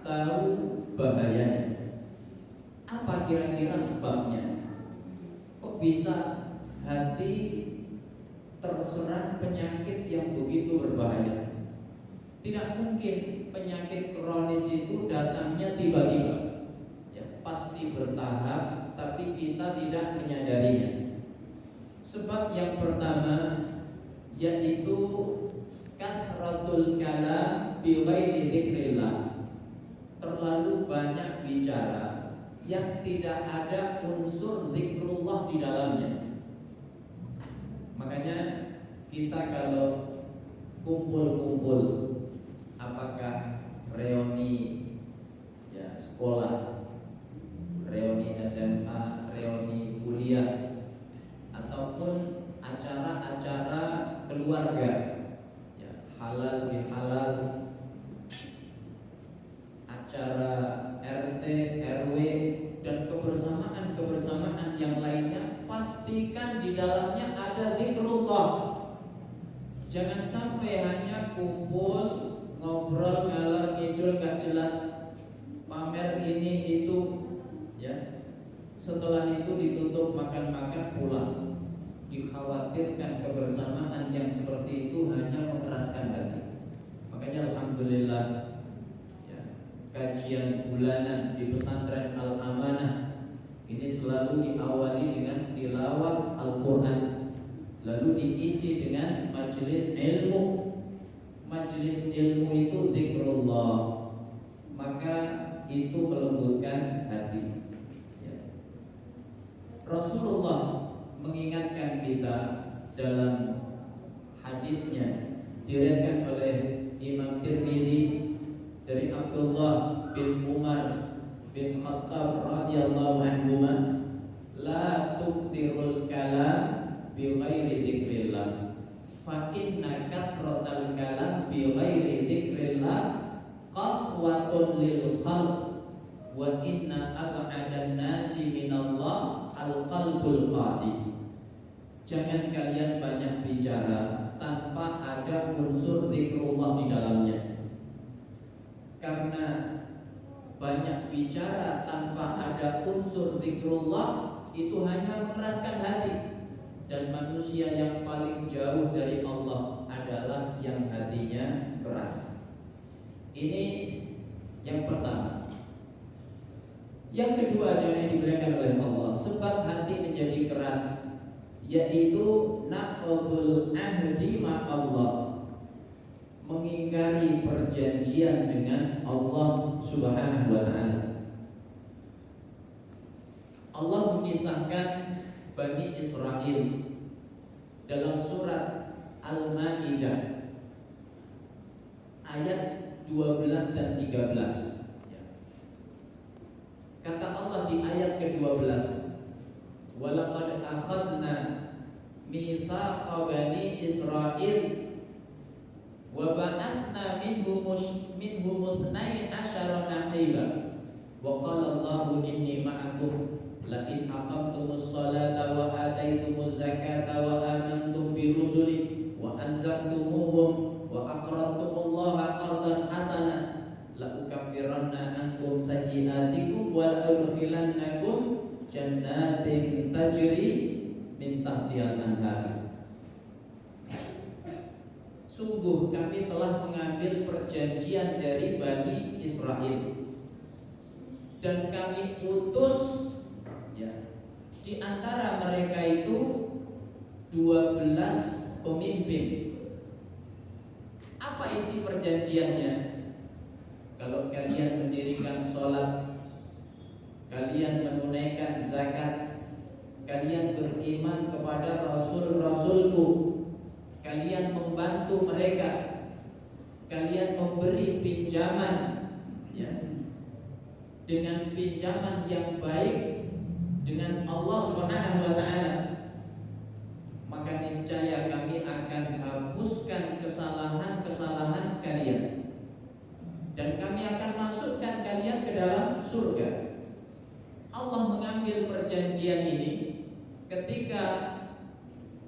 tahu bahayanya. Apa kira-kira sebabnya? Kok bisa hati terserang penyakit yang begitu berbahaya? Tidak mungkin penyakit kronis itu datangnya tiba-tiba. Ya, pasti bertahap, tapi kita tidak menyadarinya. Sebab yang pertama yaitu kasratul kalam bi ghairi dzikrillah. Terlalu banyak bicara yang tidak ada unsur zikrullah di dalamnya. Makanya kita kalau kumpul-kumpul, apakah reuni ya sekolah, reuni SMA, reuni kuliah, ataupun acara-acara keluarga, ya, halal bihalal, acara RT, RW, dan kebersamaan yang lainnya, pastikan di dalamnya ada zikrullah. Jangan sampai hanya kumpul, ngobrol, ngalor ngidul gak jelas, pamer ini itu, ya. Setelah itu ditutup makan-makan pulang. Dikhawatirkan kebersamaan yang seperti itu hanya mengeraskan hati. Makanya alhamdulillah, ya, kajian bulanan di pesantren Al-Amanah ini selalu diawali dengan tilawah Al-Quran, lalu diisi dengan majelis ilmu. Majelis ilmu itu zikrullah, maka itu melembutkan hati. Rasulullah mengingatkan kita dalam hadisnya diriwayatkan oleh Imam Tirmidzi dari Abdullah bin Umar bin Khattab radhiyallahu anhu, la tukthirul kalam bi ghairi dzikrillah fa inna kasratal kalam bi ghairi dzikrillah qaswatun lil qalb wa inna ab'adan nasi minallah al-qalbul qasi. Jangan kalian banyak bicara tanpa ada unsur zikrullah di dalamnya. Karena banyak bicara tanpa ada unsur zikrullah itu hanya mengeraskan hati. Dan manusia yang paling jauh dari Allah adalah yang hatinya keras. Ini yang pertama. Yang kedua, jangan dimuliakan oleh Allah, sebab hati menjadi keras, yaitu naqdul ahdi ma Allah, mengingkari perjanjian dengan Allah Subhanahu wa taala. Allah mengisahkan Bani Israel dalam surat Al-Maidah ayat 12 dan 13. Kata Allah di ayat ke-12, walaqad akhadna mitsaqa bani Israil wa ba'atsna minhum 12 naqiba wa qala Allahu inni ma'akum la in aqamtumus salata wa ataitumuz zakata wa amantum bi rusuli wa azzartumuhum wa aqradtumullaha qardan hasanah la ukaffiranna ankum sayyi'atikum wa la udkhilannakum jannatin tajri min tahtihal anhar. Sungguh kami telah mengambil perjanjian dari Bani Israel dan kami utus, ya, di antara mereka itu 12 pemimpin. Apa isi perjanjiannya? Kalau kalian mendirikan sholat, kalian menunaikan zakat, kalian beriman kepada Rasul-Rasulku, kalian membantu mereka, kalian memberi pinjaman, ya, dengan pinjaman yang baik dengan Allah Subhanahu wa taala, maka niscaya kami akan hapuskan kesalahan-kesalahan kalian dan kami akan masukkan kalian ke dalam surga. Allah mengambil perjanjian ini ketika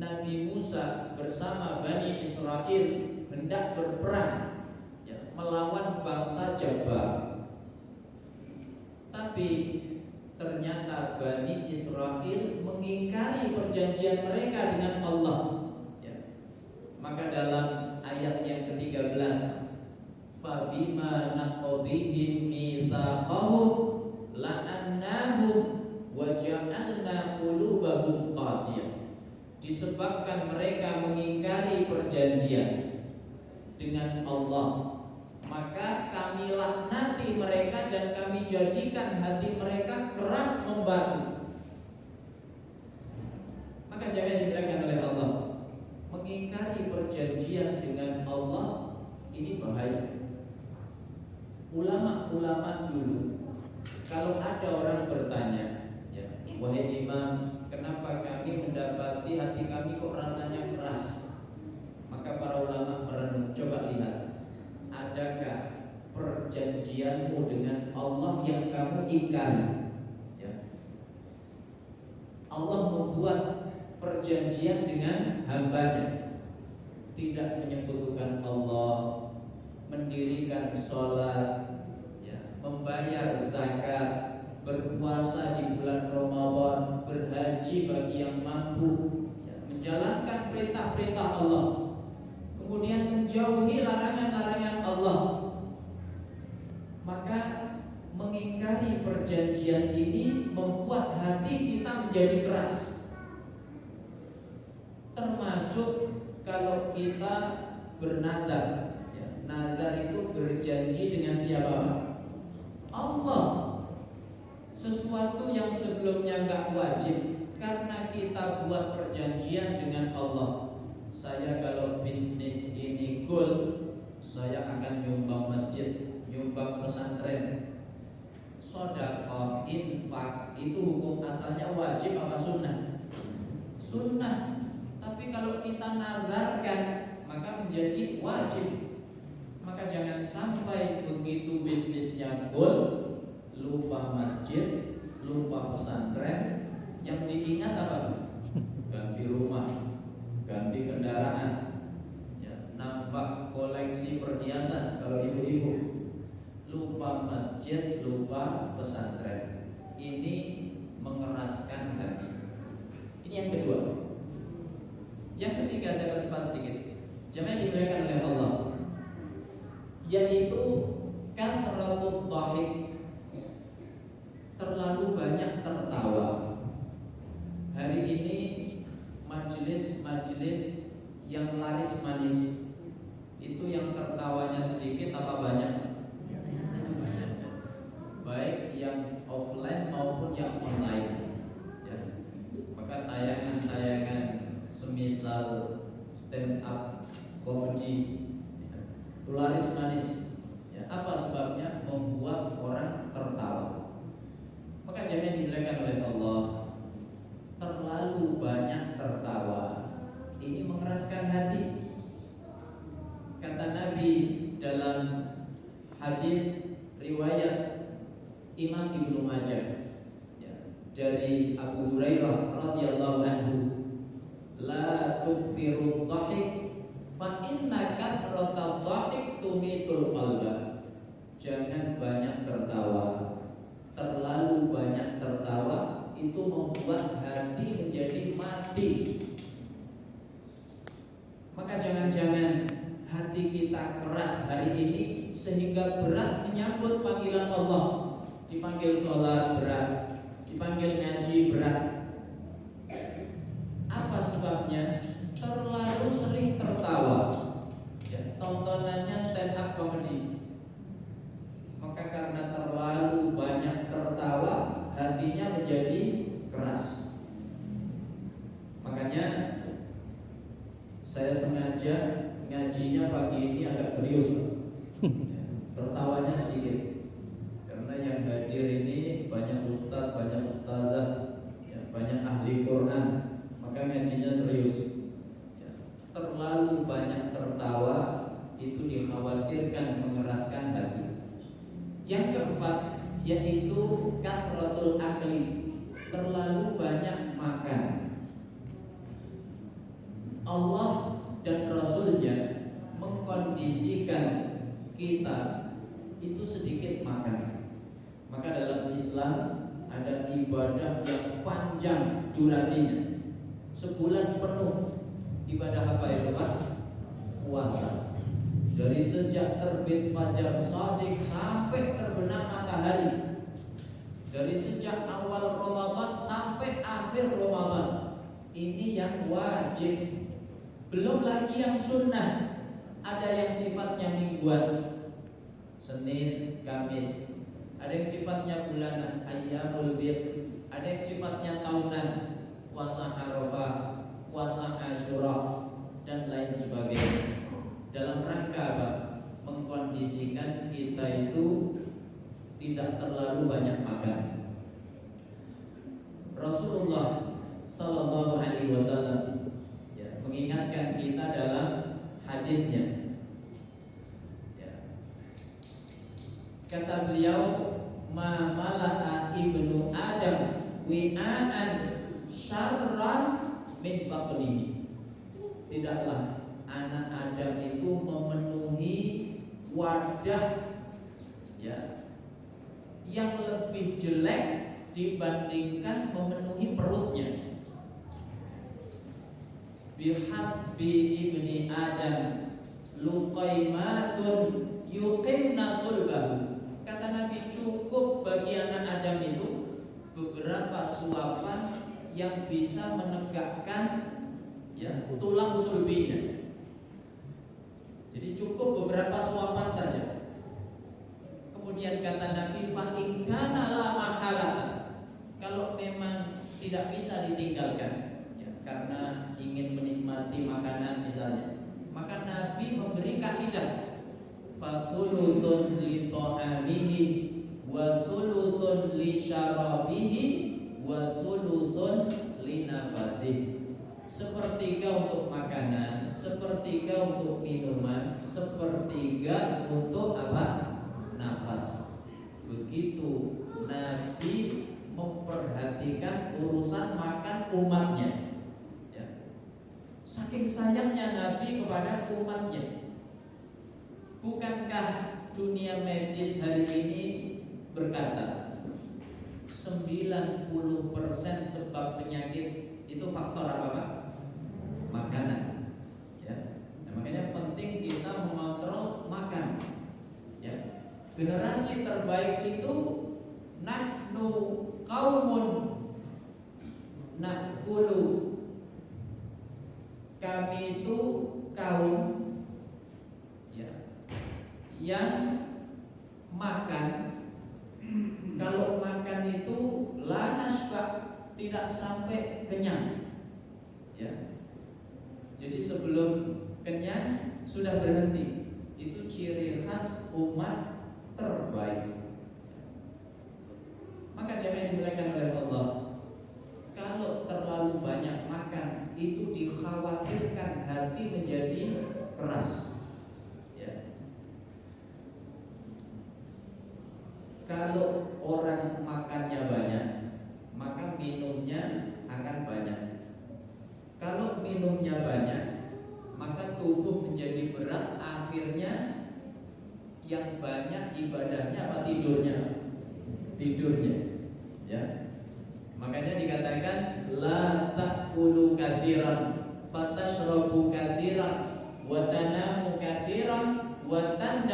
Nabi Musa bersama Bani Israel hendak berperang, ya, melawan bangsa Jabbar. Tetapi ternyata Bani Israel mengingkari perjanjian mereka dengan Allah. Ya. Maka dalam ayat yang ke-13, fabima naqdihim mitsaqahum la'annahum wa ja'alna qulubahum qasiyah. Disebabkan mereka mengingkari perjanjian dengan Allah, maka kami laknati mereka dan kami jadikan hati mereka keras membatu. Maka jangan dibilang oleh Allah, mengingkari perjanjian dengan Allah ini bahaya. Ulama-ulama dulu, kalau ada orang bertanya, ya, wahai imam, kenapa kami mendapati hati kami kok rasanya keras? Maka para ulama merenung, coba lihat, adakah perjanjianmu dengan Allah yang kamu ingkari? Ya. Allah membuat perjanjian dengan hambanya, tidak menyekutukan Allah, mendirikan sholat, ya, membayar zakat, berpuasa di bulan Ramadan, berhaji bagi yang mampu, ya, menjalankan perintah-perintah Allah, kemudian menjauhi larangan-larangan Allah. Maka mengingkari perjanjian ini membuat hati kita menjadi keras. Termasuk kalau kita bernazar, ya, nazar itu berjanji dengan siapa? Allah. Sesuatu yang sebelumnya nggak wajib, karena kita buat perjanjian dengan Allah. Saya kalau bisnis ini gold, saya akan nyumbang masjid, nyumbang pesantren. Sedekah, infak itu hukum asalnya wajib apa sunnah? Sunnah. Tapi kalau kita nazarkan maka menjadi wajib. Maka jangan sampai begitu bisnisnya gold, lupa masjid, lupa pesantren. Yang diingat apa? Ganti rumah, ganti kendaraan, ya, nambah koleksi perhiasan kalau ibu-ibu. Lupa masjid, lupa pesantren. Ini mengeraskan hati. Ini yang kedua. Yang ketiga, saya percepat sedikit. Jemaah dimuliakan oleh Allah, yaitu kasratut dhahik, terlalu banyak tertawa. Hari ini majelis-majelis yang laris manis itu yang tertawanya sedikit apa banyak? Baik yang offline maupun yang online, ya. Maka tayangan-tayangan semisal stand up comedy, ya, laris manis, ya. Apa sebabnya? Membuat orang tertawa. Maka jangan dimuliakan oleh Allah, terlalu banyak tertawa ini mengeraskan hati. Kata Nabi dalam hadis riwayat Imam Ibnu Majah, ya, dari Abu Hurairah radhiyallahu anhu, la tukthiru dhahik fa inna kasratal dhahik tumitul qalba. Jangan banyak tertawa. Terlalu banyak tertawa itu membuat hati menjadi mati. Maka jangan-jangan hati kita keras hari ini sehingga berat menyambut panggilan Allah. Dipanggil sholat berat, dipanggil ngaji berat. Apa sebabnya? Terlalu sering tertawa, ya, tontonannya stand up comedy. Maka karena terlalu banyak tertawa, hatinya menjadi keras. Makanya saya sengaja ngajinya pagi ini agak serius, tertawanya sedikit. Karena yang hadir ini banyak ustadz, banyak ustazah, ya, banyak ahli Quran, maka ngajinya serius. Ya, terlalu banyak tertawa itu dikhawatirkan mengeraskan hati. Yang keempat yaitu kasratul akli, terlalu banyak makan. Allah dan Rasulnya mengkondisikan kita itu sedikit makan. Maka dalam Islam ada ibadah yang panjang durasinya. Sebulan penuh ibadah apa itu Pak? Puasa. Dari sejak terbit fajar shadiq sampai terbenam matahari. Dari sejak awal Ramadan sampai akhir Ramadan. Ini yang wajib. Belum lagi yang sunnah. Ada yang sifatnya mingguan, Senin, Kamis. Ada yang sifatnya bulanan, ayyamul bid. Ada yang sifatnya tahunan, puasa Arafah, puasa Asyura, dan lain sebagainya. Dalam rangka apa? Mengkondisikan kita itu tidak terlalu banyak makan. Rasulullah Sallallahu Alaihi Wasallam mengingatkan kita dalam hadisnya. Kata beliau, ma mala'a ibnu Adam wi'aan syarran min batnihi. Tidaklah anak Adam itu memenuhi wadah yang lebih jelek dibandingkan memenuhi perutnya. Bihasbi ibni Adam luqaimatun yuqimna sulbahu. Kata Nabi, cukup bagi anak Adam itu beberapa suapan yang bisa menegakkan tulang sulbinya. Jadi cukup beberapa suapan saja. Kemudian kata Nabi, fa in kana la mahala, kalau memang tidak bisa ditinggalkan karena ingin menikmati makanan misalnya, maka Nabi memberi kaidah, fasulusun li ta'amihi wa sulusun li syarabihi wa sulusun li nafasihi. Sepertiga untuk makanan, sepertiga untuk minuman, sepertiga untuk apa? Nafas. Begitu Nabi memperhatikan urusan makan umatnya. Saking sayangnya Nabi kepada umatnya. Bukankah dunia medis hari ini berkata 90% sebab penyakit itu faktor apa Pak? Makanan. Makanya penting kita mengontrol makan. Generasi terbaik itu nahnu qaumun nakulu. Kami itu kaum yang makan. Kalau makan itu la nasba, tidak sampai kenyang. Jadi sebelum kenyang sudah berhenti. Itu ciri khas umat terbaik. Maka jemaah yang dimuliakan oleh Allah, kalau terlalu banyak makan itu dikhawatirkan hati menjadi keras. Kalau orang makannya banyak, maka minumnya akan banyak. Kalau minumnya banyak, maka tubuh menjadi berat. Akhirnya yang banyak ibadahnya apa tidurnya? Tidurnya. Makanya dikatakan la ta'kulu katsiran fatashrabu katsiran wa tanamu katsiran wa tandam